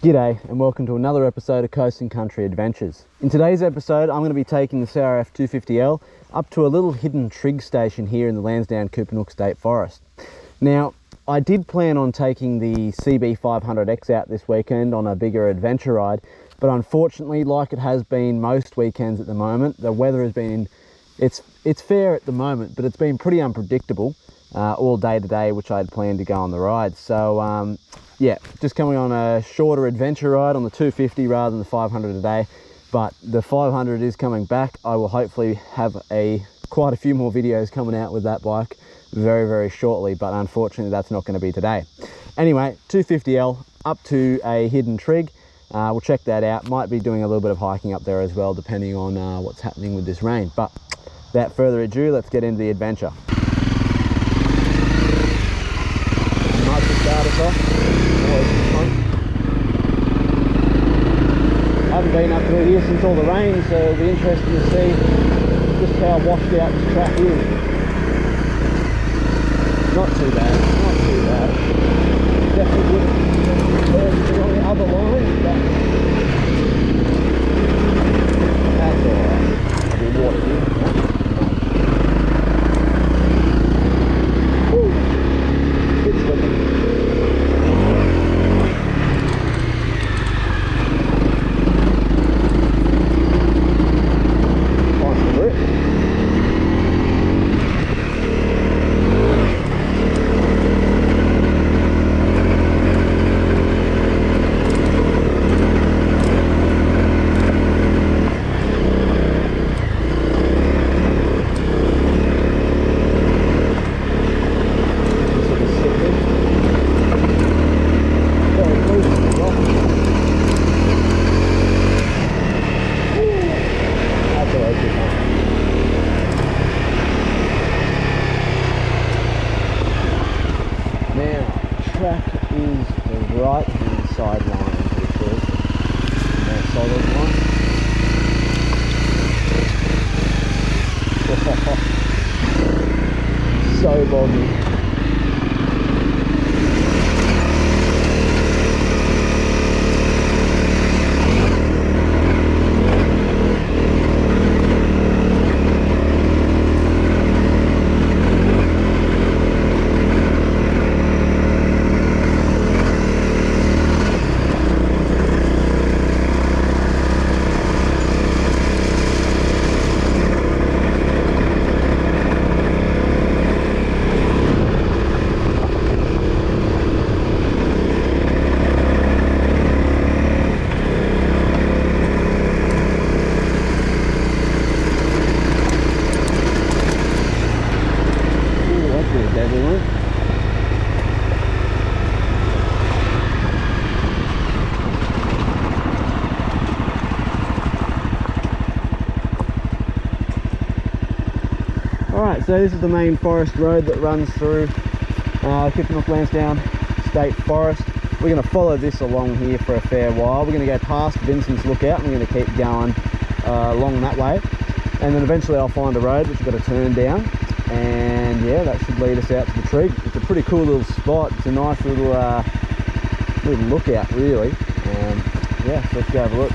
G'day and welcome to another episode of Coast and Country Adventures. In today's episode I'm going to be taking the CRF250L up to a little hidden trig station here in the Lansdowne State Forest. Now I did plan on taking the CB500X out this weekend on a bigger adventure ride, but unfortunately, like it has been most weekends at the moment, the weather has been, it's fair at the moment, but it's been pretty unpredictable all day today, which I had planned to go on the ride. So yeah, just coming on a shorter adventure ride on the 250 rather than the 500 a day, but the 500 is coming back. I will hopefully have quite a few more videos coming out with that bike very shortly, but unfortunately that's not going to be today. Anyway, 250L up to a hidden trig. We'll check that out. Might be doing a little bit of hiking up there as well, depending on what's happening with this rain. But without further ado, let's get into the adventure. Nice to start us off. I haven't been up through here since all the rain, so it'll be interesting to see just how washed out this track is. Not too bad, not too bad. Definitely good compared to on the other line, but that's alright. There'll be water here. Woo! It's slipping. So boggy. Alright, so this is the main forest road that runs through Lansdowne State Forest. We're going to follow this along here for a fair while. We're going to go past Vincent's Lookout and we're going to keep going along that way. And then eventually I'll find a road which I've got to turn down. And yeah, that should lead us out to the trig. It's a pretty cool little spot. It's a nice little lookout really. Yeah, so let's go have a look.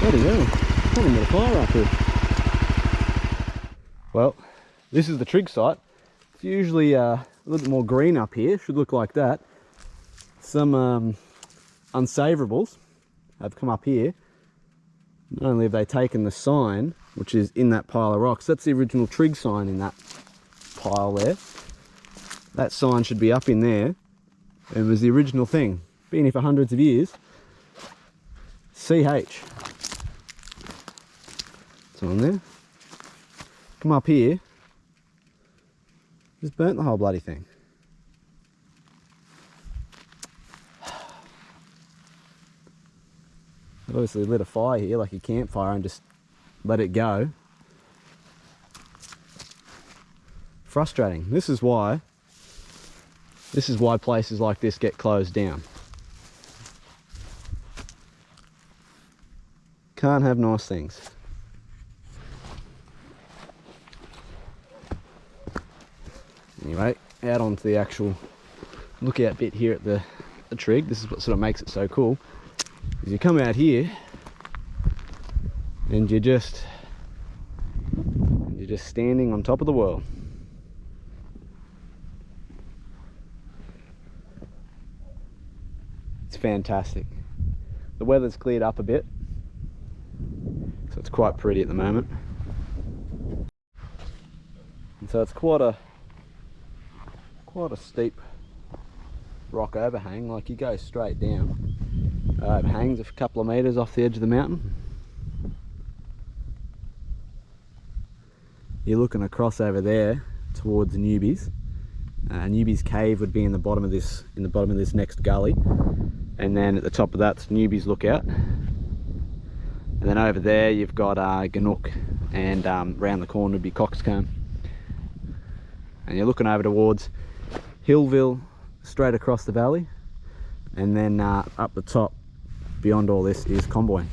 Bloody hell, something with a fire up here. Well, this is the trig site. It's usually a little bit more green up here, should look like that. Some unsavourables have come up here. Not only have they taken the sign, which is in that pile of rocks, that's the original trig sign in that pile there. That sign should be up in there. It was the original thing, been here for hundreds of years. CH. It's on there. Come up here, just burnt the whole bloody thing. Obviously lit a fire here, like a campfire, and just let it go. Frustrating. This is why places like this get closed down. Can't have nice things. Anyway, out onto the actual lookout bit here at the trig. This is what sort of makes it so cool. Is you come out here and you're just standing on top of the world. It's fantastic. The weather's cleared up a bit, so it's quite pretty at the moment. And so it's quite a steep rock overhang. Like, you go straight down. It hangs a couple of metres off the edge of the mountain. You're looking across over there towards Newbies. Newbies Cave would be in the bottom of this next gully, and then at the top of that's Newbies Lookout. And then over there you've got Ganook, and round the corner would be Coxcomb. And you're looking over towards Hillville, straight across the valley, and then up the top beyond all this is Conboy.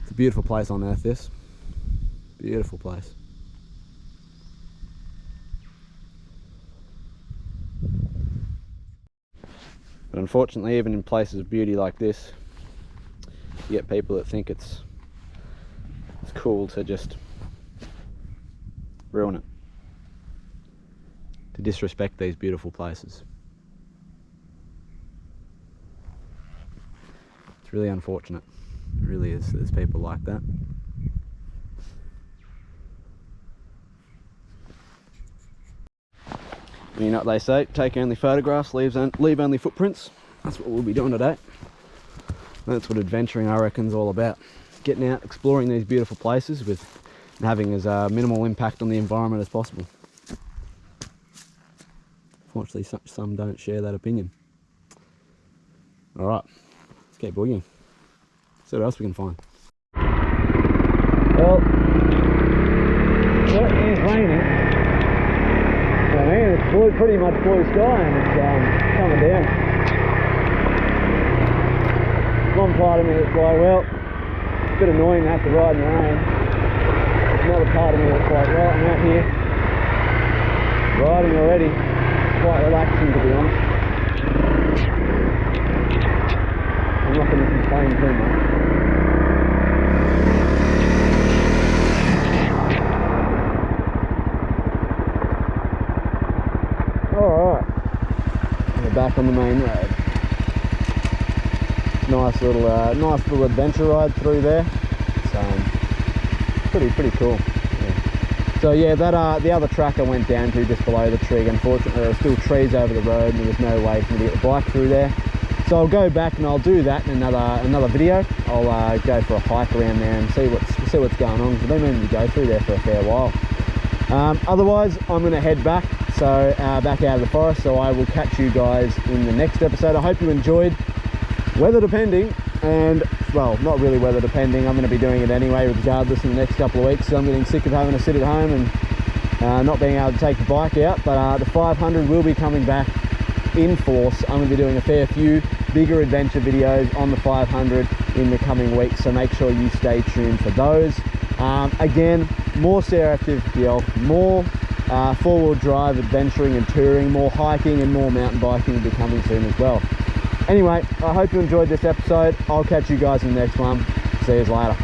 It's a beautiful place on earth, this. Beautiful place. But unfortunately, even in places of beauty like this, you get people that think it's cool to just ruin it, to disrespect these beautiful places. It's really unfortunate. It really is. There's people like that. You know what they say, take only photographs, leave only footprints. That's what we'll be doing today. That's what adventuring, I reckon, is all about. Getting out, exploring these beautiful places with having as minimal impact on the environment as possible. Fortunately, some don't share that opinion. Alright, let's keep boogieing. See what else we can find. Well, it is raining. I mean, it's pretty much blue sky, and it's coming down. One part of me that's like, well, it's a bit annoying to have to ride in the rain. Another part of me that's like, well, I'm out here riding already. It's quite relaxing, to be honest. I'm not going to complain too much. Alright, we're back on the main road. Nice little adventure ride through there. It's pretty cool. Yeah. So yeah, that the other track I went down to just below the trig. Unfortunately, there were still trees over the road, and there was no way for me to get the bike through there. So I'll go back and I'll do that in another video. I'll go for a hike around there and see what's going on, because I've been meaning to go through there for a fair while. Otherwise, I'm going to head back. So back out of the forest, so I will catch you guys in the next episode. I hope you enjoyed. Weather depending, and well, not really weather depending, I'm going to be doing it anyway regardless in the next couple of weeks. So I'm getting sick of having to sit at home and not being able to take the bike out. But the 500 will be coming back in force. I'm going to be doing a fair few bigger adventure videos on the 500 in the coming weeks, so make sure you stay tuned for those. Again, more CRF250L, more four-wheel drive adventuring and touring, more hiking and more mountain biking will be coming soon as well. Anyway, I hope you enjoyed this episode. I'll catch you guys in the next one. See you later.